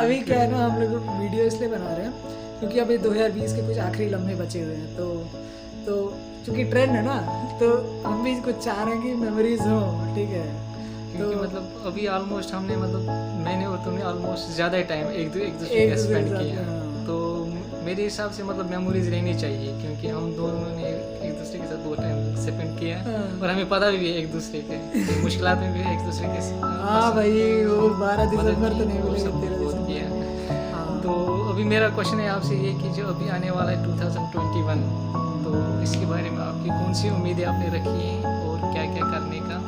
अभी क्या है ना, हम लोग वीडियो इसलिए बना रहे हैं क्योंकि अभी 2020 के कुछ आखिरी लम्हे बचे हुए हैं, तो चूंकि ट्रेंड है ना, तो हम भी कुछ चाह रहे हैं कि मेमोरीज हो, ठीक है। क्योंकि तो मतलब अभी ऑलमोस्ट हमने मतलब मैंने और तुमने ऑलमोस्ट ज़्यादा ही टाइम एक दूसरे के स्पेंड किया, तो मेरे हिसाब से मतलब मेमोरीज रहनी चाहिए, क्योंकि हम दोनों ने एक दूसरे के साथ बहुत टाइम स्पेंड किया और हमें पता भी है एक दूसरे के मुश्किलात में भी एक दूसरे के हाँ भाई, वो 12 दिसंबर तो नहीं मिलेगा, 13 बहुत दिसंबर। किया। हाँ। तो अभी मेरा क्वेश्चन है आपसे ये कि जो अभी आने वाला है 2021, तो इसके बारे में आपकी कौन सी उम्मीदें आपने रखी हैं और क्या क्या करने का?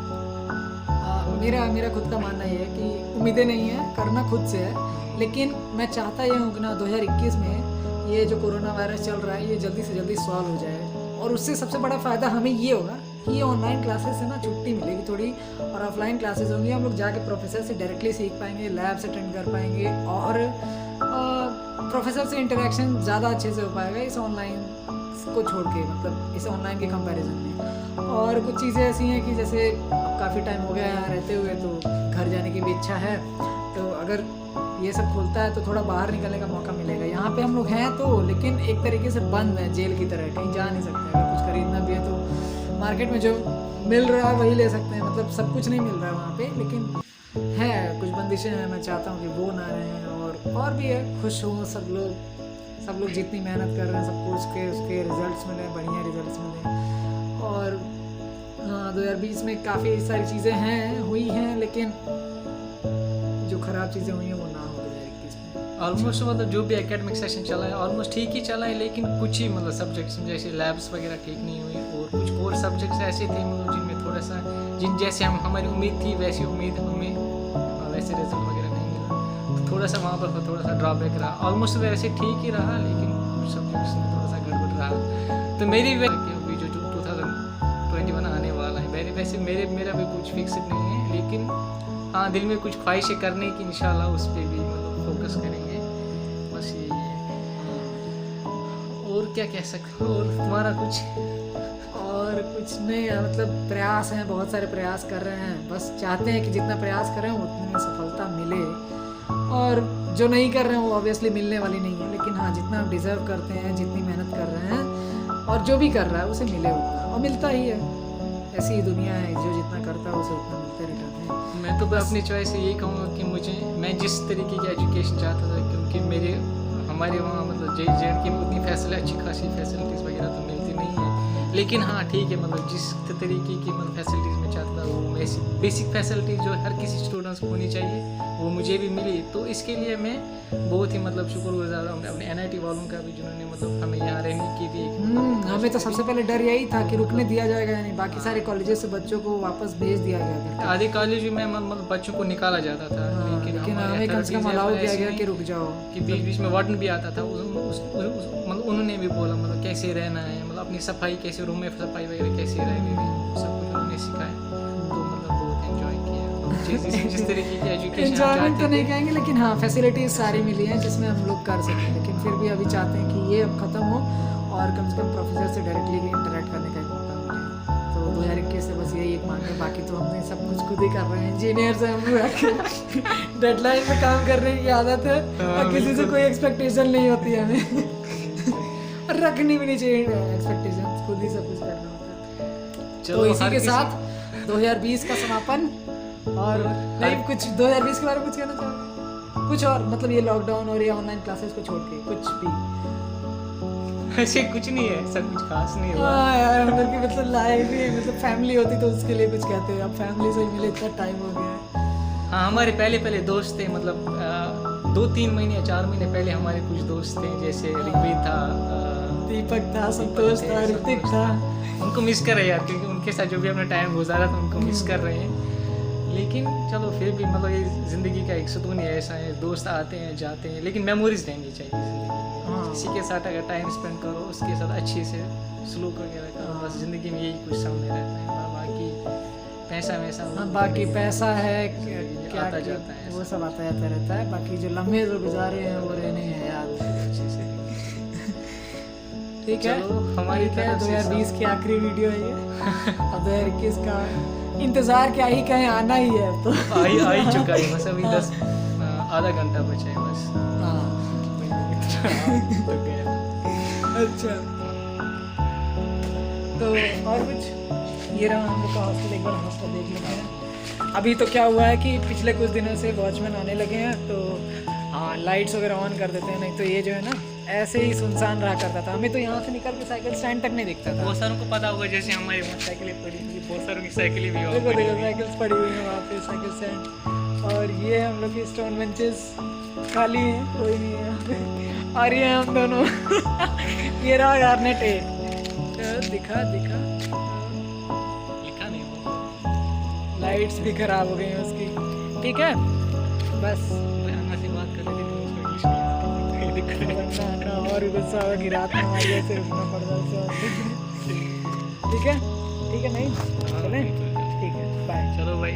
मेरा खुद का मानना ये है कि उम्मीदें नहीं है, करना खुद से है। लेकिन मैं चाहता ये हूँ कि ना 2021 में ये जो कोरोना वायरस चल रहा है ये जल्दी से जल्दी सॉल्व हो जाए, और उससे सबसे बड़ा फ़ायदा हमें ये होगा कि ये ऑनलाइन क्लासेस से ना छुट्टी मिलेगी थोड़ी, और ऑफलाइन क्लासेस होंगी, हम लोग जाके प्रोफेसर से डायरेक्टली सीख पाएंगे, लैब्स अटेंड कर पाएंगे, और प्रोफेसर से इंटरेक्शन ज़्यादा अच्छे से हो पाएगा इस ऑनलाइन को छोड़ के, मतलब इस ऑनलाइन के कंपैरिजन में। और कुछ चीज़ें ऐसी हैं कि जैसे अब काफ़ी टाइम हो गया यहाँ रहते हुए, तो घर जाने की भी इच्छा है, तो अगर ये सब खुलता है तो थोड़ा बाहर निकलने का मौका मिलेगा। यहाँ पे हम लोग हैं तो, लेकिन एक तरीके से बंद है, जेल की तरह, कहीं जा नहीं सकते। अगर कुछ खरीदना भी है तो मार्केट में जो मिल रहा है वही ले सकते हैं, मतलब सब कुछ नहीं मिल रहा है वहाँ पे, लेकिन है कुछ बंदिशें हैं। मैं चाहता हूँ कि वो ना रहें, और भी है, खुश हों सब लोग जितनी मेहनत कर रहे हैं सबको उसके रिजल्ट्स मिले, बढ़िया रिजल्ट्स मिले। और हाँ, 2020 में काफ़ी सारी चीज़ें हुई हैं, लेकिन जो ख़राब चीज़ें हुई हैं वो ना हो 2021 में। ऑलमोस्ट मतलब जो भी एकेडमिक सेशन चला है ऑलमोस्ट ठीक ही चला है, लेकिन कुछ ही मतलब सब्जेक्ट्स में जैसे लैब्स वगैरह ठीक नहीं हुई, और कुछ और सब्जेक्ट्स ऐसे थे मतलब जिनमें थोड़ा सा जैसे हमारी उम्मीद थी वैसी उम्मीद हमें वैसे रिजल्ट वगैरह नहीं मिला, तो थोड़ा सा वहाँ पर थोड़ा सा ड्रॉबैक रहा। ऑलमोस्ट वैसे ठीक ही रहा, लेकिन कुछ सब्जेक्ट्स में थोड़ा सा गड़बड़ रहा। तो मेरी अभी जो 2021 आने वाला है, वैसे मेरा भी कुछ फिक्स्ड नहीं है, लेकिन हाँ दिल में कुछ ख्वाहिशें करने की, इंशाल्लाह उस पर भी मतलब फोकस करेंगे, बस यही है। और क्या कह सकते, और तुम्हारा कुछ? और कुछ नहीं है, मतलब प्रयास हैं, बहुत सारे प्रयास कर रहे हैं, बस चाहते हैं कि जितना प्रयास कर रहे हैं उतने में सफलता मिले, और जो नहीं कर रहे हैं वो ऑब्वियसली मिलने वाली नहीं है, लेकिन हाँ जितना हम डिज़र्व करते हैं, जितनी मेहनत कर रहे हैं, और जो भी कर रहा है उसे मिले उतना, और मिलता ही है। ऐसी ही दुनिया है, जो जितना करता है उसे उतना मिलता रिटर्न है। मैं तो अपनी चॉइस से यही कहूँगा कि मैं जिस तरीके की एजुकेशन चाहता था, क्योंकि हमारे वहाँ मतलब JNK में उतनी अच्छी खासी फैसिलिटीज़ वगैरह तो मिलती नहीं है, लेकिन हाँ ठीक है, मतलब जिस तरीके की मतलब फैसिलिटीज़ में चाहता था वो ऐसी बेसिक फैसिलिटीज़ जो हर किसी स्टूडेंट्स को होनी चाहिए वो मुझे भी मिली। तो इसके लिए मैं बहुत ही मतलब शुक्रगुजार हूँ अपने NIT वालों का भी, जिन्होंने मतलब हमें यहाँ रहने की भी हमें तो सबसे पहले डर यही था कि रुकने दिया जाएगा या नहीं, बाकी सारे कॉलेजेस से बच्चों को वापस भेज दिया गया। आधे कॉलेज में मतलब बच्चों को निकाला जाता था, लेकिन हमें कम से कम अलाउ किया गया कि रुक जाओ, कि बीच में वार्डन भी आता था, मतलब उन्होंने भी बोला मतलब कैसे रहना है, मतलब अपनी सफाई कैसे, रूम में सफाई वगैरह कैसे रहनी है, सब कुछ उन्होंने सिखाया। तो मतलब बहुत एंजॉय किया, जिस तरीके की एजुकेशन एंजॉयमेंट तो नहीं कहेंगे, लेकिन हाँ फैसिलिटीज सारी मिली हैं जिसमें हम लोग कर सकें, लेकिन फिर भी अभी चाहते हैं कि ये अब ख़त्म हो और कम से कम प्रोफेसर से डायरेक्टली इंटरेक्ट करने का एक मौका मिले। तो 2021 से बस यही एक मांग है, बाकी तो हमने सब कुछ खुद ही कर रहे हैं, इंजीनियर्स हैं हम लोग, डेडलाइन में काम करने की आदत है, और किसी से कोई एक्सपेक्टेशन नहीं होती है हमें, और रखनी भी नहीं चाहिए एक्सपेक्टेशन, खुद ही सब कुछ करना होता है। तो इसी के साथ 2020 का समापन, और नहीं कुछ 2020 के बारे में कुछ कहना चाहोगे? कुछ और मतलब ये लॉकडाउन और ये ऑनलाइन क्लासेस को छोड़ के कुछ भी? ऐसे कुछ नहीं है, सब कुछ खास नहीं हुआ। हाँ यार, हम लोग की मतलब लाइफ ही, मतलब फैमिली होती तो उसके लिए कुछ कहते हैं, अब फैमिली से मिले इतना टाइम हो गया है। हाँ हमारे पहले दोस्त थे, मतलब 2-3 महीने या 4 महीने पहले हमारे कुछ दोस्त थे, जैसे ऋग्वेद था, दीपक था, संतोष था, ऋतिक था। उनको मिस कर रहे हैं यार, क्योंकि उनके साथ जो भी हमने टाइम गुजारा था उनको मिस कर रहे हैं, लेकिन चलो फिर भी मतलब ये ज़िंदगी का एक सुकून ही ऐसा है, दोस्त आते हैं जाते हैं, लेकिन मेमोरीज रहनी चाहिए ज़िंदगी में। किसी के साथ अगर टाइम स्पेंड करो, उसके साथ अच्छे से सलूक वगैरह करो, बस ज़िंदगी में यही कुछ सामने रहता है। बाकी पैसा वैसा, बाकी पैसा है क्या आता जाता है, वो सब आता जाता रहता है, बाकी जो लम्हे जो गुजारे हैं वो रहने हैं याद अच्छे से। ठीक है, हमारी 2020 की आखिरी वीडियो है ये, अब 2021 का इंतजार क्या ही कहें, आना ही है, तो आ ही चुका है, बस अभी आधा घंटा बचा है बस। हाँ तो गया। अच्छा, तो और कुछ? ये रहा हम लोग का हॉस्टल, एक बार हॉस्टल देख लेते हैं। अभी तो क्या हुआ है कि पिछले कुछ दिनों से वॉचमैन आने लगे हैं, तो हाँ लाइट्स वगैरह ऑन कर देते हैं, नहीं तो ये जो है ना ऐसे ही सुनसान रहा करता था। हमें तो यहाँ से निकल के साइकिल स्टैंड तक नहीं दिखता था। बहुत सारों को पता होगा, जैसे हमारी मोटरसाइकिलें पड़ी हुई, बहुत सारों की साइकिलें भी वहाँ देखो पड़ी देखो हुई हैं। साइकिल्स पड़ी हुई हैं वहाँ पे, साइकिल स्टैंड। और ये हम लोग की स्टोन बेंचेस खाली हैं, कोई नहीं है यहाँ पे। और ये हम दोनों ये रहा गार्नेट ए, दिखा दिखा, लिखा नहीं हुआ। लाइट्स भी खराब हो गई हैं उसकी। ठीक है बस, अन्ना से बात कर लेते थे, उसको इंग्लिश नहीं आती, दिक्कत है। वरना अन्ना और गुस्सा होगा कि रात में हमारे ऐसे रुकना पड़ रहा है। ठीक है नहीं चलें? ठीक है बाय। चलो भाई।